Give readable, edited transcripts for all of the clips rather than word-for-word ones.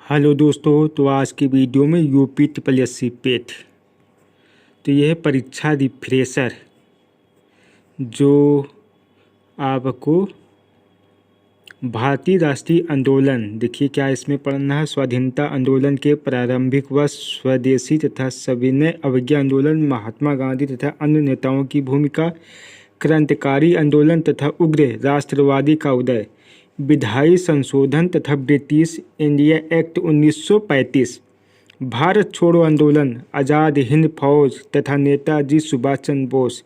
Hello दोस्तों, तो आज की वीडियो में यूपी ट्रिपल एस सी पेट। तो यह परीक्षा रिफ्रेशर जो आपको भारतीय राष्ट्रीय आंदोलन, देखिए क्या इसमें पढ़ना है। स्वाधीनता आंदोलन के प्रारंभिक वर्ष, स्वदेशी तथा सविनय अवज्ञा आंदोलन, महात्मा गांधी तथा अन्य नेताओं की भूमिका, क्रांतिकारी आंदोलन तथा उग्र राष्ट्रवादी का उदय, विधायी संशोधन तथा ब्रिटिश इंडिया एक्ट 1935, भारत छोड़ो आंदोलन, आज़ाद हिंद फौज तथा नेताजी सुभाष चंद्र बोस।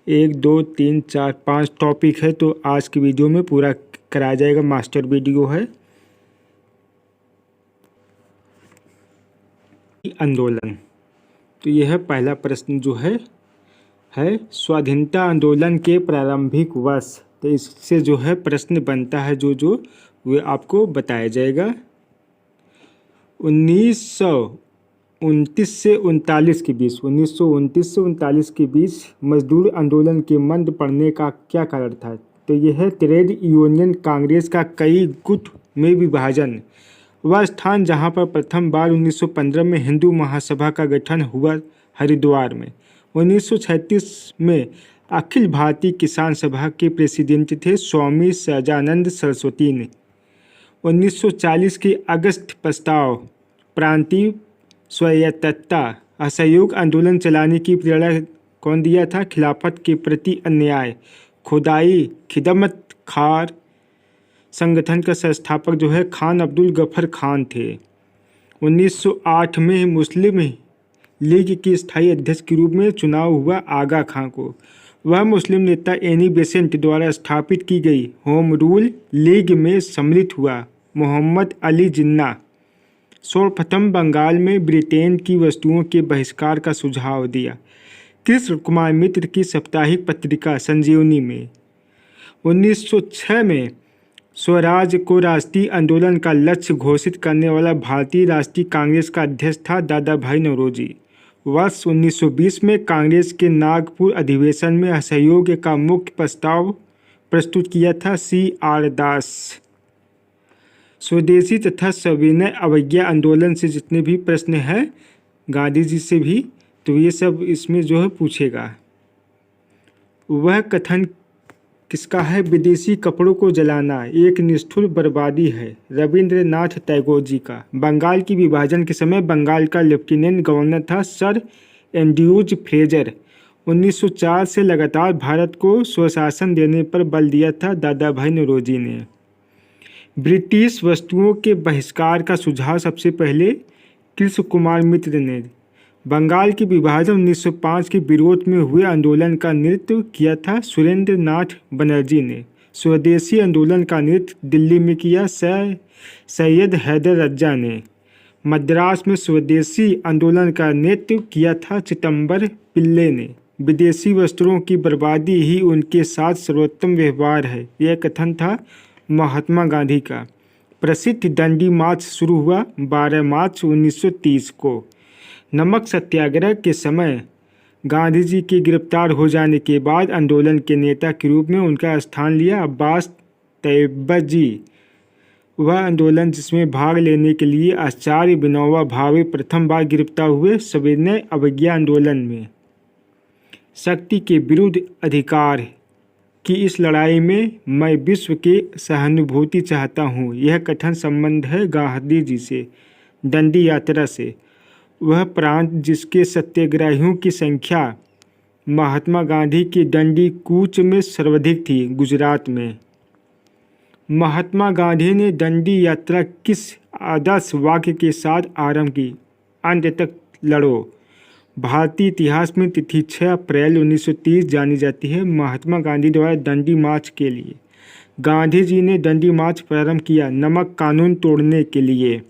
1 2 3 4 5 टॉपिक है, तो आज की वीडियो में पूरा कराया जाएगा। मास्टर वीडियो है। आंदोलन, तो यह पहला प्रश्न जो है स्वाधीनता आंदोलन के प्रारंभिक वर्ष। तो इससे जो है प्रश्न बनता है जो वे आपको बताया जाएगा। 1929 से 39 के बीच, 1929 से 39 के बीच मजदूर आंदोलन के मंद पड़ने का क्या कारण था? तो यह ट्रेड यूनियन कांग्रेस का कई गुट में विभाजन, वह स्थान जहां पर प्रथम बार 1915 में हिंदू महासभा का गठन हुआ हरिद्वार में। 1936 में अखिल भारतीय किसान सभा के प्रेसिडेंट थे स्वामी सहजानंद सरस्वती ने। 1940 के अगस्त प्रस्ताव प्रांतीय स्वायत्तता असहयोग आंदोलन चलाने की प्रेरणा कौन दिया था? खिलाफत के प्रति अन्याय, खुदाई खिदमत खार संगठन का संस्थापक जो है खान अब्दुल गफर खान थे। 1908 में मुस्लिम लीग के स्थायी अध्यक्ष के रूप में चुनाव हुआ आगा खां को। वह मुस्लिम नेता एनी बेसेंट द्वारा स्थापित की गई होम रूल लीग में सम्मिलित हुआ। मोहम्मद अली जिन्ना सर्वप्रथम बंगाल में ब्रिटेन की वस्तुओं के बहिष्कार का सुझाव दिया। कृष्ण कुमार मित्र की साप्ताहिक पत्रिका संजीवनी में। 1906 में स्वराज को राष्ट्रीय आंदोलन का लक्ष्य घोषित करने वाला भारतीय राष्ट्रीय कांग्रेस का अध्यक्ष था दादा भाई नौरोजी। वर्ष 1920 में कांग्रेस के नागपुर अधिवेशन में असहयोग का मुख्य प्रस्ताव प्रस्तुत किया था CR दास। स्वदेशी तथा सविनय अवज्ञा आंदोलन से जितने भी प्रश्न हैं गांधी जी से भी, तो ये सब इसमें जो है पूछेगा। वह कथन किसका है? विदेशी कपड़ों को जलाना एक निष्ठुर बर्बादी है, रविंद्रनाथ टैगोर जी का। बंगाल की विभाजन के समय बंगाल का लेफ्टिनेंट गवर्नर था सर एंड्रयूज फ्रेजर। 1904 से लगातार भारत को स्वशासन देने पर बल दिया था दादा भाई नौरोजी ने। ब्रिटिश वस्तुओं के बहिष्कार का सुझाव सबसे पहले कृष्ण कुमार मित्र ने। बंगाल के विभाजन 1905 के विरोध में हुए आंदोलन का नेतृत्व किया था सुरेंद्र नाथ बनर्जी ने। स्वदेशी आंदोलन का नेतृत्व दिल्ली में किया सैयद हैदर रज्जा ने। मद्रास में स्वदेशी आंदोलन का नेतृत्व किया था चिदंबर पिल्ले ने। विदेशी वस्त्रों की बर्बादी ही उनके साथ सर्वोत्तम व्यवहार है, यह कथन था महात्मा गांधी का। प्रसिद्ध दंडी मार्च शुरू हुआ 12 मार्च 1930 को। नमक सत्याग्रह के समय गांधी जी के गिरफ्तार हो जाने के बाद आंदोलन के नेता के रूप में उनका स्थान लिया अब्बास तैयबजी। वह आंदोलन जिसमें भाग लेने के लिए आचार्य विनोबा भावे प्रथम बार गिरफ्तार हुए सविनय अवज्ञा आंदोलन में। शक्ति के विरुद्ध अधिकार की इस लड़ाई में मैं विश्व के सहानुभूति चाहता हूँ, यह कथन संबंध है गांधी जी से। दंडी यात्रा से, वह प्रांत जिसके सत्याग्रहियों की संख्या महात्मा गांधी के दंडी कूच में सर्वाधिक थी, गुजरात में। महात्मा गांधी ने दंडी यात्रा किस आदर्श वाक्य के साथ आरंभ की? अंत तक लड़ो। भारतीय इतिहास में तिथि 6 अप्रैल 1930 जानी जाती है महात्मा गांधी द्वारा दंडी मार्च के लिए। गांधी जी ने दंडी मार्च प्रारंभ किया नमक कानून तोड़ने के लिए।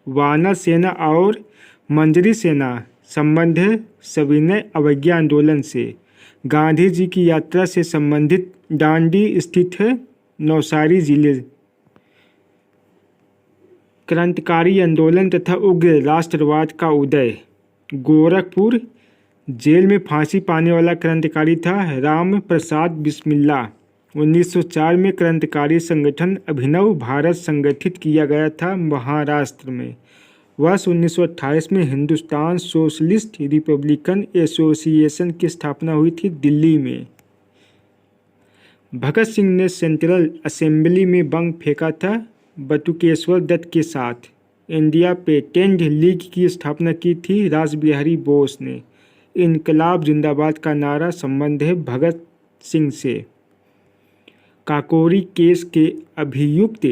वानर सेना और मंजरी सेना संबंध है सविनय अवज्ञा आंदोलन से। गांधी जी की यात्रा से संबंधित डांडी स्थित है नवसारी जिले। क्रांतिकारी आंदोलन तथा उग्र राष्ट्रवाद का उदय। गोरखपुर जेल में फांसी पाने वाला क्रांतिकारी था राम प्रसाद बिस्मिल्ला। 1904 में क्रांतिकारी संगठन अभिनव भारत संगठित किया गया था महाराष्ट्र में। वर्ष 1928 में हिंदुस्तान सोशलिस्ट रिपब्लिकन एसोसिएशन की स्थापना हुई थी दिल्ली में। भगत सिंह ने सेंट्रल असेंबली में बम फेंका था बटुकेश्वर दत्त के साथ। इंडिया पेटेंट लीग की स्थापना की थी रासबिहारी बोस ने। इनकलाब जिंदाबाद का नारा संबंध है भगत सिंह से। काकोरी केस के अभियुक्त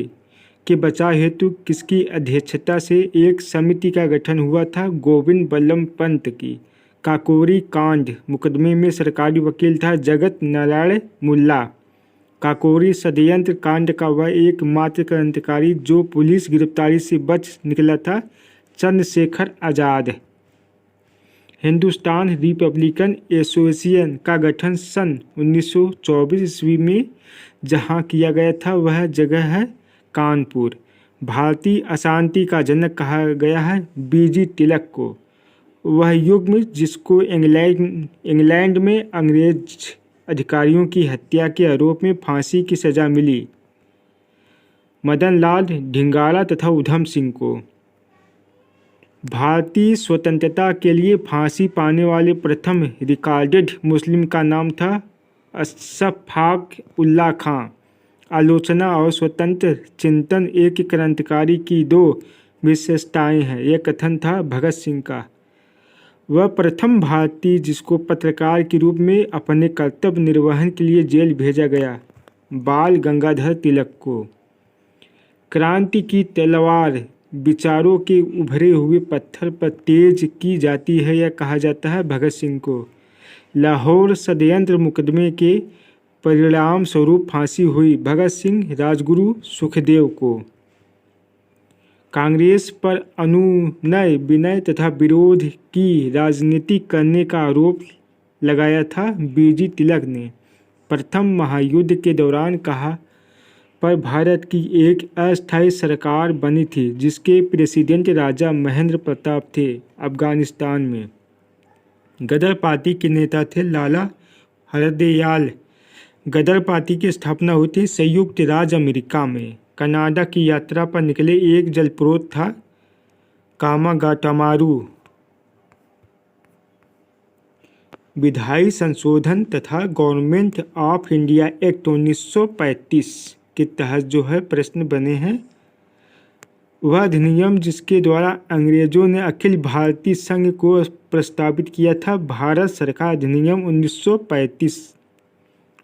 के बचाव हेतु किसकी अध्यक्षता से एक समिति का गठन हुआ था? गोविंद बल्लभ पंत की। काकोरी कांड मुकदमे में सरकारी वकील था जगत नारायण मुल्ला। काकोरी षड्यंत्र कांड का वह एकमात्र क्रांतिकारी जो पुलिस गिरफ्तारी से बच निकला था, चंद्रशेखर आज़ाद। हिंदुस्तान रिपब्लिकन एसोसिएशन का गठन सन 1924 ईस्वी में जहां किया गया था वह जगह है कानपुर। भारतीय अशांति का जनक कहा गया है बीजी तिलक को। वह युग में जिसको इंग्लैंड में अंग्रेज अधिकारियों की हत्या के आरोप में फांसी की सजा मिली, मदन लाल ढिंगारा तथा उधम सिंह को। भारतीय स्वतंत्रता के लिए फांसी पाने वाले प्रथम रिकॉर्डेड मुस्लिम का नाम था अशफाक उल्लाह खां। आलोचना और स्वतंत्र चिंतन एक क्रांतिकारी की दो विशेषताएं हैं, यह कथन था भगत सिंह का। वह प्रथम भारतीय जिसको पत्रकार के रूप में अपने कर्तव्य निर्वहन के लिए जेल भेजा गया। बाल गंगाधर तिलक को। क्रांति की तलवार विचारों के उभरे हुए पत्थर पर तेज की जाती है, यह कहा जाता है भगत सिंह को। लाहौर षड्यंत्र मुकदमे के परिणाम स्वरूप फांसी हुई भगत सिंह राजगुरु सुखदेव को। कांग्रेस पर अनुनय विनय तथा विरोध की राजनीति करने का आरोप लगाया था बीजी तिलक ने। प्रथम महायुद्ध के दौरान कहा पर भारत की एक अस्थायी सरकार बनी थी जिसके प्रेसिडेंट राजा महेंद्र प्रताप थे। अफगानिस्तान में गदर पार्टी के नेता थे लाला हरदयाल। गदर पार्टी की स्थापना हुई थी संयुक्त राज्य अमेरिका में। कनाडा की यात्रा पर निकले एक जलप्रोत था कामागाटामारू। विधायी संशोधन तथा गवर्नमेंट ऑफ इंडिया एक्ट 1935 के तहत जो है प्रश्न बने हैं वह अधिनियम जिसके द्वारा अंग्रेजों ने अखिल भारतीय संघ को प्रस्तावित किया था भारत सरकार अधिनियम 1935।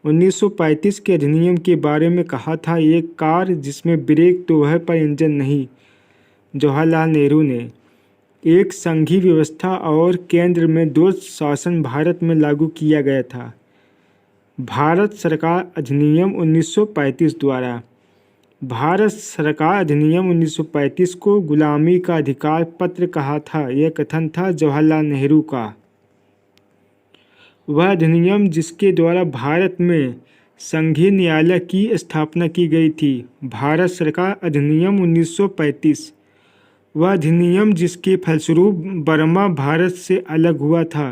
1935 के अधिनियम के बारे में कहा था एक कार जिसमें ब्रेक तो है पर इंजन नहीं। जवाहरलाल नेहरू ने एक संघीय व्यवस्था और केंद्र में दो शासन भारत में लागू किया गया था। भारत सरकार अधिनियम 1935 द्वारा भारत सरकार अधिनियम 1935 को गुलामी का अधिकार पत्र कहा था, यह कथन था जवाहरलाल नेहरू का। वह अधिनियम जिसके द्वारा भारत में संघीय न्यायालय की स्थापना की गई थी भारत सरकार अधिनियम 1935। वह अधिनियम जिसके फलस्वरूप बर्मा भारत से अलग हुआ था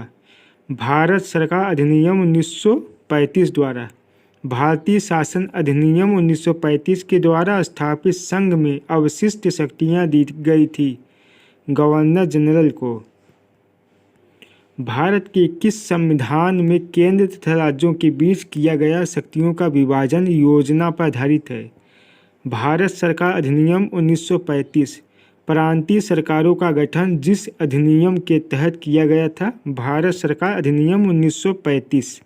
भारत सरकार अधिनियम 1935 द्वारा। भारतीय शासन अधिनियम 1935 के द्वारा स्थापित संघ में अवशिष्ट शक्तियां दी गई थी गवर्नर जनरल को। भारत के किस संविधान में केंद्र तथा राज्यों के बीच किया गया शक्तियों का विभाजन योजना पर आधारित है? भारत सरकार अधिनियम 1935। प्रांतीय सरकारों का गठन जिस अधिनियम के तहत किया गया था भारत सरकार अधिनियम 1935।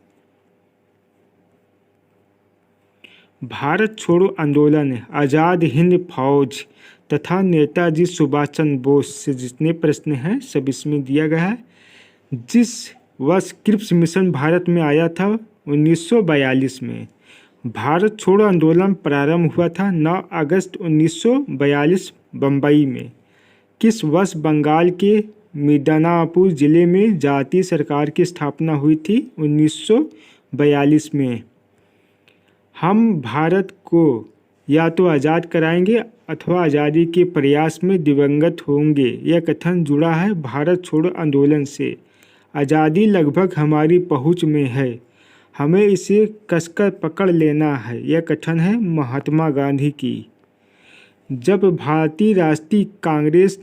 भारत छोड़ो आंदोलन, आज़ाद हिंद फौज तथा नेताजी सुभाष चंद्र बोस से जितने प्रश्न हैं सब इसमें दिया गया है। जिस वर्ष क्रिप्स मिशन भारत में आया था 1942 में। भारत छोड़ो आंदोलन प्रारंभ हुआ था 9 अगस्त 1942 बम्बई में। किस वर्ष बंगाल के मिदनापुर जिले में जातीय सरकार की स्थापना हुई थी? 1942 में। हम भारत को या तो आज़ाद कराएंगे अथवा आज़ादी के प्रयास में दिवंगत होंगे, यह कथन जुड़ा है भारत छोड़ो आंदोलन से। आज़ादी लगभग हमारी पहुंच में है, हमें इसे कसकर पकड़ लेना है। यह कथन है महात्मा गांधी की। जब भारतीय राष्ट्रीय कांग्रेस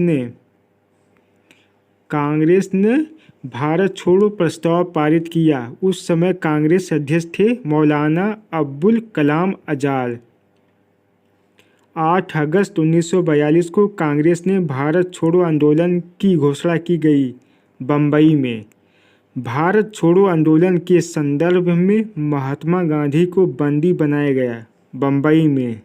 ने भारत छोड़ो प्रस्ताव पारित किया, उस समय कांग्रेस अध्यक्ष थे मौलाना अब्दुल कलाम आज़ाद। 8 अगस्त 1942 को कांग्रेस ने भारत छोड़ो आंदोलन की घोषणा की गई। बम्बई में भारत छोड़ो आंदोलन के संदर्भ में महात्मा गांधी को बंदी बनाया गया। बम्बई में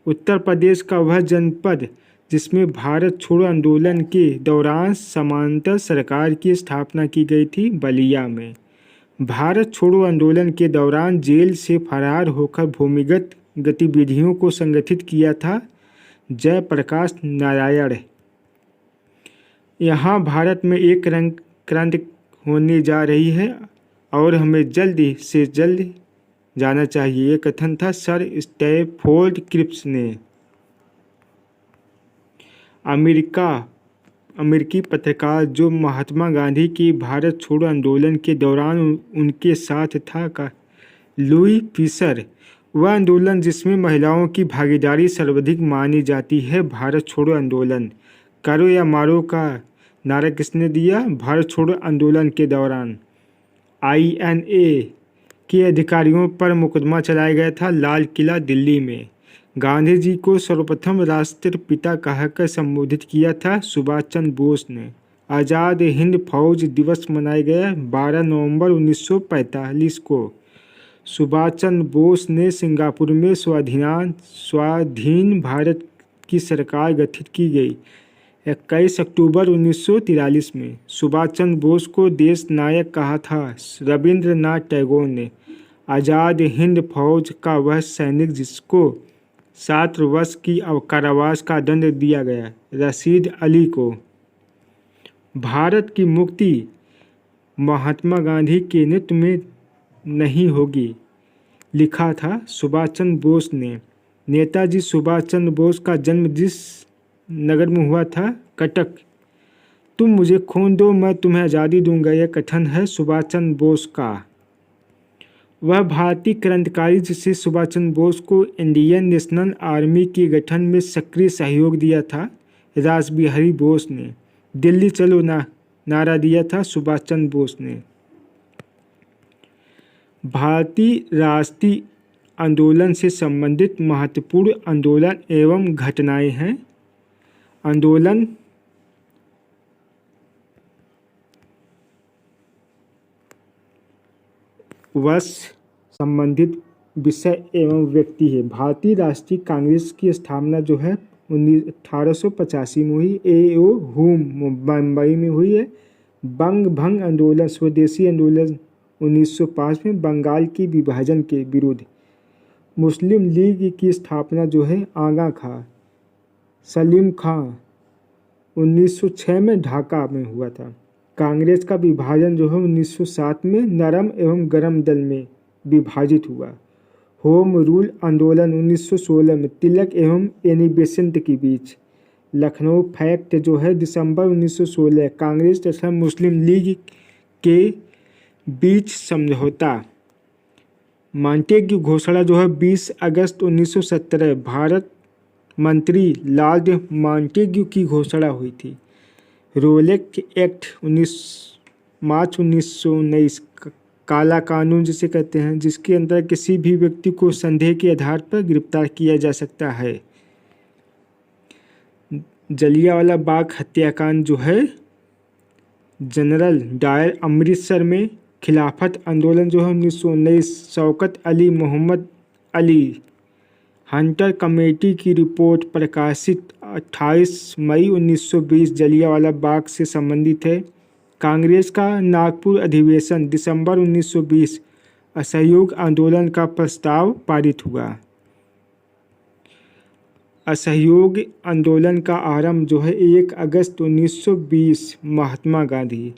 उत्तर प्रदेश का वह जनपद जिसमें भारत छोड़ो आंदोलन के दौरान समांतर सरकार की स्थापना की गई थी, बलिया में भारत छोड़ो आंदोलन के दौरान जेल से फरार होकर भूमिगत गतिविधियों को संगठित किया था जयप्रकाश नारायण। यहाँ भारत में एक रंग क्रांति होने जा रही है और हमें जल्द से जल्द जाना चाहिए। ये कथन था सर स्टैफोर्ड क्रिप्स ने। अमेरिकी पत्रकार जो महात्मा गांधी की भारत छोड़ो आंदोलन के दौरान उनके साथ था का लुई फिशर, वह आंदोलन जिसमें महिलाओं की भागीदारी सर्वाधिक मानी जाती है, भारत छोड़ो आंदोलन। करो या मारो का नारा किसने दिया? भारत छोड़ो आंदोलन के दौरान INA के अधिकारियों पर मुकदमा चलाया गया था लाल किला दिल्ली में। गांधी जी को सर्वप्रथम राष्ट्रपिता कहकर संबोधित किया था सुभाष चंद्र बोस ने। आज़ाद हिंद फौज दिवस मनाया गया 12 नवंबर 1945 को। सुभाष चंद्र बोस ने सिंगापुर में स्वाधीन भारत की सरकार गठित की गई 21 अक्टूबर 1943 में। सुभाष चंद्र बोस को देश नायक कहा था रविंद्रनाथ टैगोर ने। आज़ाद हिंद फौज का वह सैनिक जिसको 7 वर्ष की कारावास का दंड दिया गया, रशीद अली को। भारत की मुक्ति महात्मा गांधी के नेतृत्व में नहीं होगी, लिखा था सुभाष चंद्र बोस ने। नेताजी सुभाष चंद्र बोस का जन्म जिस नगर में हुआ था, कटक। तुम मुझे खून दो, मैं तुम्हें आज़ादी दूंगा, यह कथन है सुभाष चंद्र बोस का। वह भारतीय क्रांतिकारी जिसे सुभाष चंद्र बोस को इंडियन नेशनल आर्मी के गठन में सक्रिय सहयोग दिया था, रासबिहारी बोस ने। दिल्ली चलो नारा दिया था सुभाष चंद्र बोस ने। भारतीय राष्ट्रीय आंदोलन से संबंधित महत्वपूर्ण आंदोलन एवं घटनाएं हैं। आंदोलन वर्ष संबंधित विषय एवं व्यक्ति है। भारतीय राष्ट्रीय कांग्रेस की स्थापना जो है 1885 में हुई। AO हुम मुंबई में हुई है। बंग भंग आंदोलन स्वदेशी आंदोलन 1905 में बंगाल के विभाजन के विरुद्ध। मुस्लिम लीग की स्थापना जो है आगा खां सलीम खां 1906 में ढाका में हुआ था। कांग्रेस का विभाजन जो है 1907 में नरम एवं गरम दल में विभाजित हुआ। होम रूल आंदोलन 1916 में तिलक एवं एनी बेसेंट के बीच। लखनऊ फैक्ट जो है दिसंबर 1916 कांग्रेस तथा मुस्लिम लीग के बीच समझौता। मांटेग्यू घोषणा जो है 20 अगस्त 1917 भारत मंत्री लॉर्ड मांटेग्यू की घोषणा हुई थी। रोलेट एक्ट 19 मार्च 1919 काला कानून जिसे कहते हैं, जिसके अंदर किसी भी व्यक्ति को संदेह के आधार पर गिरफ्तार किया जा सकता है। जलियांवाला बाग हत्याकांड जो है जनरल डायर अमृतसर में। खिलाफत आंदोलन जो है 1919 शौकत अली मोहम्मद अली हंटर कमेटी की रिपोर्ट प्रकाशित 28 मई 1920 जलियांवाला बाग से संबंधित है। कांग्रेस का नागपुर अधिवेशन दिसंबर 1920 असहयोग आंदोलन का प्रस्ताव पारित हुआ। असहयोग आंदोलन का आरंभ जो है 1 अगस्त 1920 महात्मा गांधी।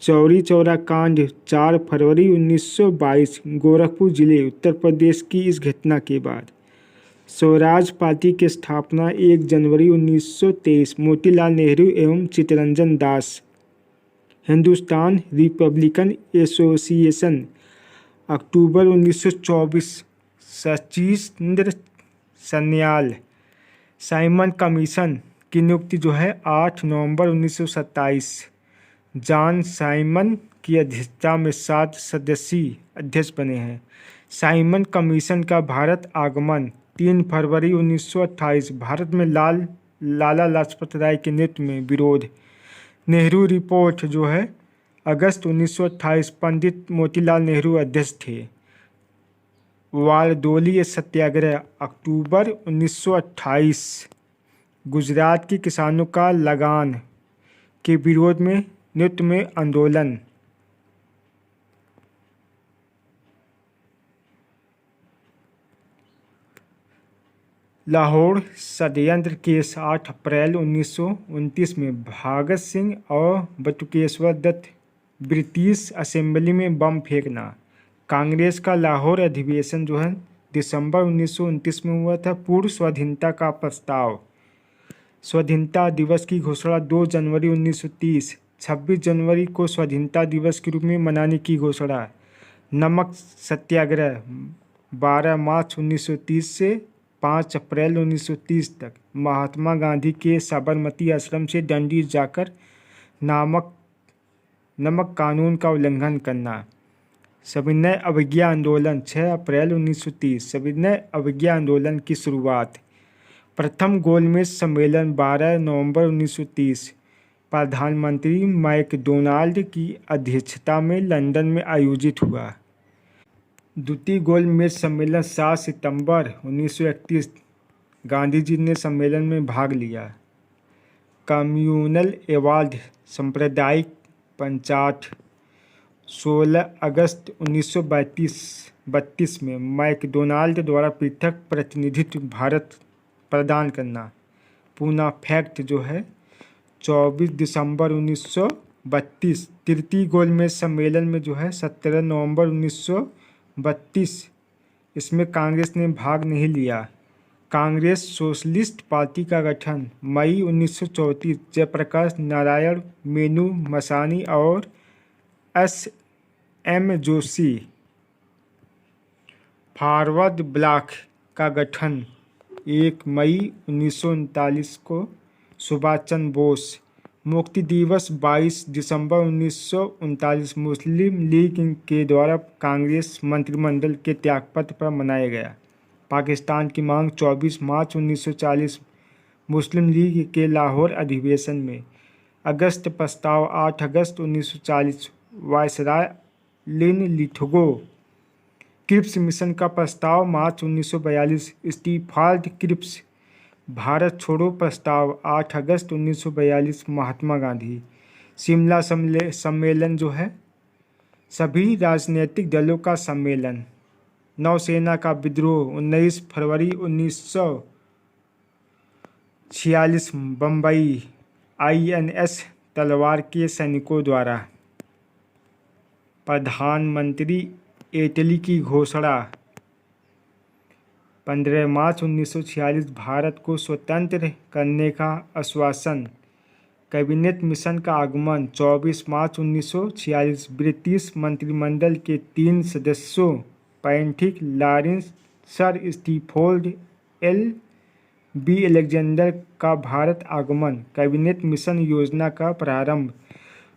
चौरी चौरा कांड 4 फरवरी 1922 गोरखपुर जिले उत्तर प्रदेश की इस घटना के बाद। स्वराज पार्टी की स्थापना 1 जनवरी 1923 मोतीलाल नेहरू एवं चित्तरंजन दास। हिंदुस्तान रिपब्लिकन एसोसिएशन अक्टूबर 1924 सचिंद्र सन्याल। साइमन कमीशन की नियुक्ति जो है 8 नवंबर 1927। जॉन साइमन की अध्यक्षता में 7 सदस्यीय अध्यक्ष बने हैं। साइमन कमीशन का भारत आगमन 3 फरवरी 1928। भारत में लाला लाजपत राय के नेतृत्व में विरोध। नेहरू रिपोर्ट जो है अगस्त 1928। पंडित मोतीलाल नेहरू अध्यक्ष थे। वालदोली सत्याग्रह अक्टूबर 1928। गुजरात के किसानों का लगान के विरोध में नेतृत्व में आंदोलन। लाहौर षड्यंत्र केस 8 अप्रैल 1929 में भगत सिंह और बटुकेश्वर दत्त। ब्रिटिश असेंबली में बम फेंकना। कांग्रेस का लाहौर अधिवेशन जो है दिसंबर 1929 में हुआ था। पूर्व स्वाधीनता का प्रस्ताव। स्वाधीनता दिवस की घोषणा 2 जनवरी 1930। 26 जनवरी को स्वाधीनता दिवस के रूप में मनाने की घोषणा। नमक सत्याग्रह 12 मार्च 1930 से 5 अप्रैल 1930 तक। महात्मा गांधी के साबरमती आश्रम से डंडी जाकर नमक कानून का उल्लंघन करना। सविनय अवज्ञा आंदोलन 6 अप्रैल 1930। सविनय अवज्ञा आंदोलन की शुरुआत। प्रथम गोलमेज सम्मेलन 12 नवंबर 1930। प्रधानमंत्री मैकडोनाल्ड की अध्यक्षता में लंदन में आयोजित हुआ। द्वितीय गोलमेज सम्मेलन 7 सितंबर 1931। गांधी जी ने सम्मेलन में भाग लिया। कम्युनल अवार्ड सांप्रदायिक पंचायत 16 अगस्त 1932 में मैकडोनाल्ड द्वारा पृथक प्रतिनिधित्व भारत प्रदान करना। पूना फैक्ट जो है 24 दिसंबर 1932। तृतीय गोलमेज सम्मेलन में जो है 17 नवंबर 1932। इसमें कांग्रेस ने भाग नहीं लिया। कांग्रेस सोशलिस्ट पार्टी का गठन मई 1934। जयप्रकाश नारायण, मेनू मसानी और S.M. जोशी। फॉरवर्ड ब्लॉक का गठन 1 मई 1939 को। सुभाष चंद्र बोस। मुक्ति दिवस 22 दिसंबर 1939 मुस्लिम लीग के द्वारा कांग्रेस मंत्रिमंडल के त्यागपत्र पर मनाया गया। पाकिस्तान की मांग 24 मार्च 1940 मुस्लिम लीग के लाहौर अधिवेशन में। अगस्त प्रस्ताव 8 अगस्त 1940 वायसराय लिन लिथगो। क्रिप्स मिशन का प्रस्ताव मार्च 1942 स्टीफार्ड क्रिप्स। भारत छोड़ो प्रस्ताव 8 अगस्त 1942 महात्मा गांधी। शिमला सम्मेलन जो है सभी राजनीतिक दलों का सम्मेलन। नौसेना का विद्रोह 19 फरवरी 1946 बम्बई INS तलवार के सैनिकों द्वारा। प्रधानमंत्री इटली की घोषणा 15 मार्च 1946 भारत को स्वतंत्र करने का आश्वासन। कैबिनेट मिशन का आगमन 24 मार्च 1946। ब्रिटिश मंत्रिमंडल के 3 सदस्यों Patrick Lawrence, sir Stafford L.B. Alexander का भारत आगमन। कैबिनेट मिशन योजना का प्रारंभ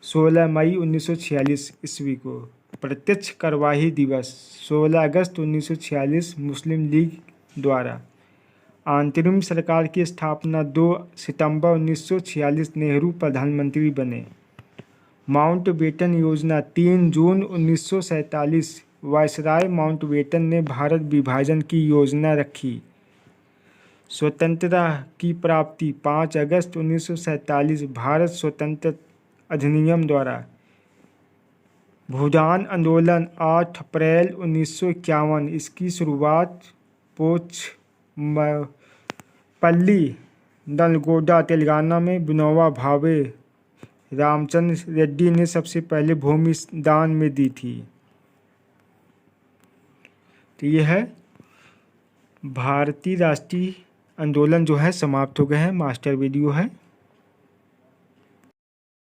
16 मई 1946 ईस्वी को। प्रत्यक्ष कार्यवाही दिवस 16 अगस्त 1946 मुस्लिम लीग द्वारा। अंतरिम सरकार की स्थापना 2 सितंबर 1946 नेहरू प्रधानमंत्री बने। माउंटबेटन योजना 3 जून 1947 वायसराय माउंटबेटन ने भारत विभाजन की योजना रखी। स्वतंत्रता की प्राप्ति 5 अगस्त 1947 भारत स्वतंत्र अधिनियम द्वारा। भूदान आंदोलन 8 अप्रैल 1951। इसकी शुरुआत पोचमपल्ली नलगोंडा तेलंगाना में विनोबा भावे रामचंद्र रेड्डी ने सबसे पहले भूमि दान में दी थी। तो यह है भारतीय राष्ट्रीय आंदोलन जो है समाप्त हो गए हैं। मास्टर वीडियो है।